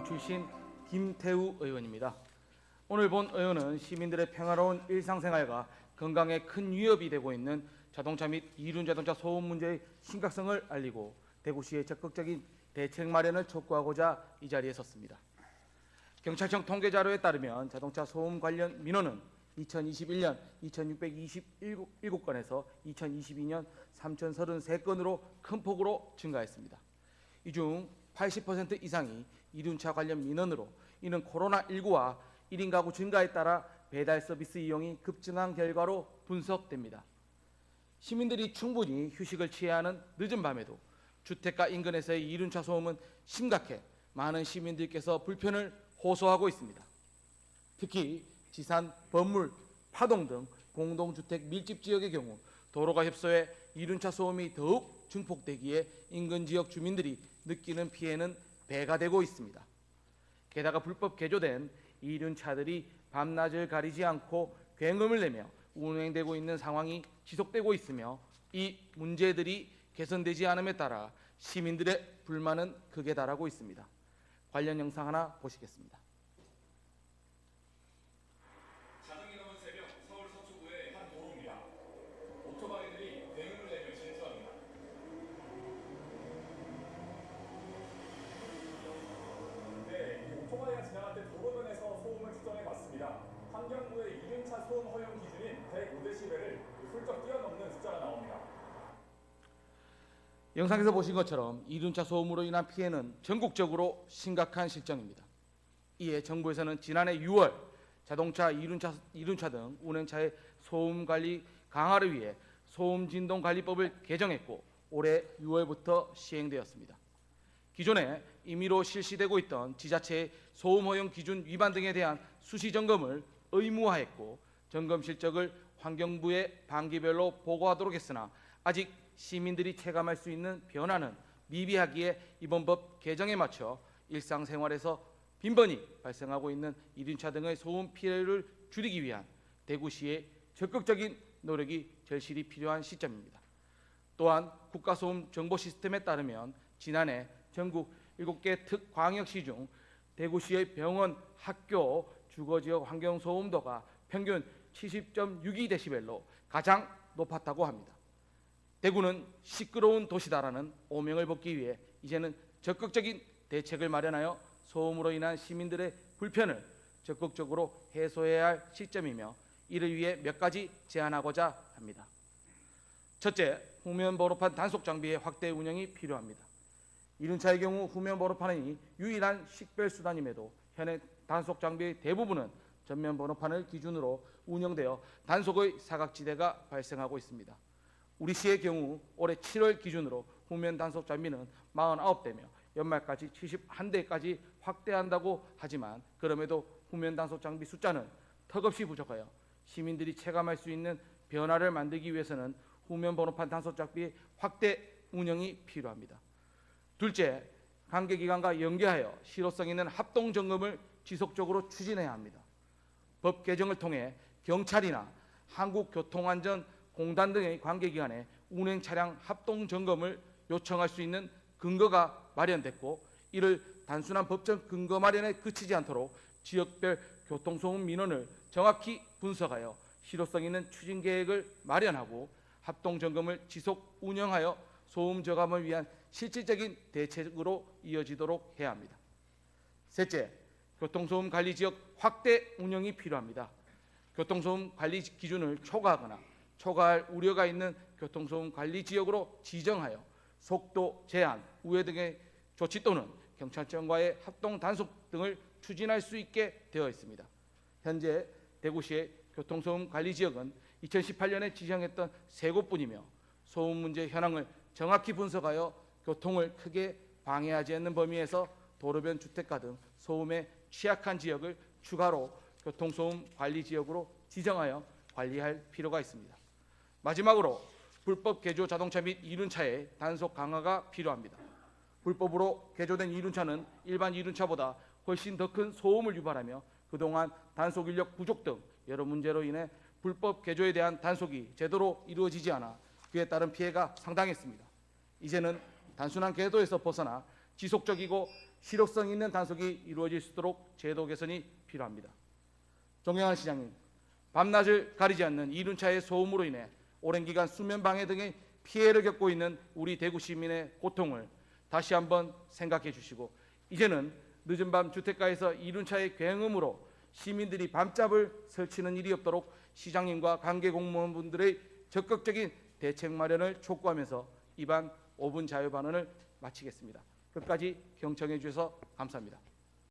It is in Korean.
지역구 출신 김태우 의원입니다. 오늘 본 의원은 시민들의 평화로운 일상생활과 건강에 큰 위협이 되고 있는 자동차 및 이륜자동차 소음 문제의 심각성을 알리고 대구시의 적극적인 대책 마련을 촉구하고자 이 자리에 섰습니다. 경찰청 통계 자료에 따르면 자동차 소음 관련 민원은 2021년 2,627건에서 2022년 3,033건으로 큰 폭으로 증가했습니다. 이 중 80% 이상이 이륜차 관련 민원으로 이는 코로나19와 1인 가구 증가에 따라 배달 서비스 이용이 급증한 결과로 분석됩니다. 시민들이 충분히 휴식을 취해야 하는 늦은 밤에도 주택가 인근에서의 이륜차 소음은 심각해 많은 시민들께서 불편을 호소하고 있습니다. 특히 지산, 범물, 파동 등 공동주택 밀집 지역의 경우 도로가 협소해 이륜차 소음이 더욱 증폭되기에 인근 지역 주민들이 느끼는 피해는 배가 되고 있습니다. 게다가 불법 개조된 이륜차들이 밤낮을 가리지 않고 굉음을 내며 운행되고 있는 상황이 지속되고 있으며 이 문제들이 개선되지 않음에 따라 시민들의 불만은 극에 달하고 있습니다. 관련 영상 하나 보시겠습니다. 자정이 넘은 새벽 서울 서초구의 한 도로입니다. 오토바이들이 굉음을 내며 진수합니다. 네, 이 오토바이가 지나갈 때 도로변에서 소음을 측정해 봤습니다. 환경부의 이륜차 소음 허용 기준인 105dB를 훌쩍 뛰어넘는 숫자가 나옵니다. 영상에서 보신 것처럼 이륜차 소음으로 인한 피해는 전국적으로 심각한 실정입니다. 이에 정부에서는 지난해 6월 자동차, 이륜차 등 운행차의 소음 관리 강화를 위해 소음진동관리법을 개정했고 올해 6월부터 시행되었습니다. 기존에 임의로 실시되고 있던 지자체의 소음 허용 기준 위반 등에 대한 수시 점검을 의무화했고 점검 실적을 환경부에 반기별로 보고하도록 했으나 아직 시민들이 체감할 수 있는 변화는 미비하기에 이번 법 개정에 맞춰 일상생활에서 빈번히 발생하고 있는 이륜차 등의 소음 피해를 줄이기 위한 대구시의 적극적인 노력이 절실히 필요한 시점입니다. 또한 국가소음 정보 시스템에 따르면 지난해 전국 7개 특광역시 중 대구시의 병원, 학교, 주거지역 환경소음도가 평균 70.62dB로 가장 높았다고 합니다. 대구는 시끄러운 도시다라는 오명을 벗기 위해 이제는 적극적인 대책을 마련하여 소음으로 인한 시민들의 불편을 적극적으로 해소해야 할 시점이며 이를 위해 몇 가지 제안하고자 합니다. 첫째, 후면 번호판 단속 장비의 확대 운영이 필요합니다. 이륜차의 경우 후면 번호판이 유일한 식별 수단임에도 현행 단속 장비의 대부분은 전면 번호판을 기준으로 운영되어 단속의 사각지대가 발생하고 있습니다. 우리 시의 경우 올해 7월 기준으로 후면 단속 장비는 49대며 연말까지 71대까지 확대한다고 하지만 그럼에도 후면 단속 장비 숫자는 턱없이 부족하여 시민들이 체감할 수 있는 변화를 만들기 위해서는 후면 번호판 단속 장비 확대 운영이 필요합니다. 둘째, 관계기관과 연계하여 실효성 있는 합동 점검을 지속적으로 추진해야 합니다. 법 개정을 통해 경찰이나 한국교통안전공단 등의 관계기관에 운행 차량 합동 점검을 요청할 수 있는 근거가 마련됐고 이를 단순한 법적 근거 마련에 그치지 않도록 지역별 교통소음 민원을 정확히 분석하여 실효성 있는 추진 계획을 마련하고 합동 점검을 지속 운영하여 소음 저감을 위한 실질적인 대책으로 이어지도록 해야 합니다. 셋째, 교통소음 관리 지역 확대 운영이 필요합니다. 교통소음 관리 기준을 초과하거나 초과할 우려가 있는 교통소음 관리 지역으로 지정하여 속도 제한, 우회 등의 조치 또는 경찰청과의 합동 단속 등을 추진할 수 있게 되어 있습니다. 현재 대구시의 교통소음 관리 지역은 2018년에 지정했던 3곳뿐이며 소음 문제 현황을 정확히 분석하여 교통을 크게 방해하지 않는 범위에서 도로변 주택가 등 소음에 취약한 지역을 추가로 교통소음 관리 지역으로 지정하여 관리할 필요가 있습니다. 마지막으로 불법 개조 자동차 및 이륜차의 단속 강화가 필요합니다. 불법으로 개조된 이륜차는 일반 이륜차보다 훨씬 더 큰 소음을 유발하며 그동안 단속 인력 부족 등 여러 문제로 인해 불법 개조에 대한 단속이 제대로 이루어지지 않아 그에 따른 피해가 상당했습니다. 이제는 단순한 개도에서 벗어나 지속적이고 실효성 있는 단속이 이루어질 수 있도록 제도 개선이 필요합니다. 존경하는 시장님, 밤낮을 가리지 않는 이륜차의 소음으로 인해 오랜 기간 수면 방해 등의 피해를 겪고 있는 우리 대구 시민의 고통을 다시 한번 생각해 주시고, 이제는 늦은 밤 주택가에서 이륜차의 굉음으로 시민들이 밤잠을 설치는 일이 없도록 시장님과 관계 공무원분들의 적극적인 대책 마련을 촉구하면서 이번 5분 자유반언을 마치겠습니다. 끝까지 경청해 주셔서 감사합니다.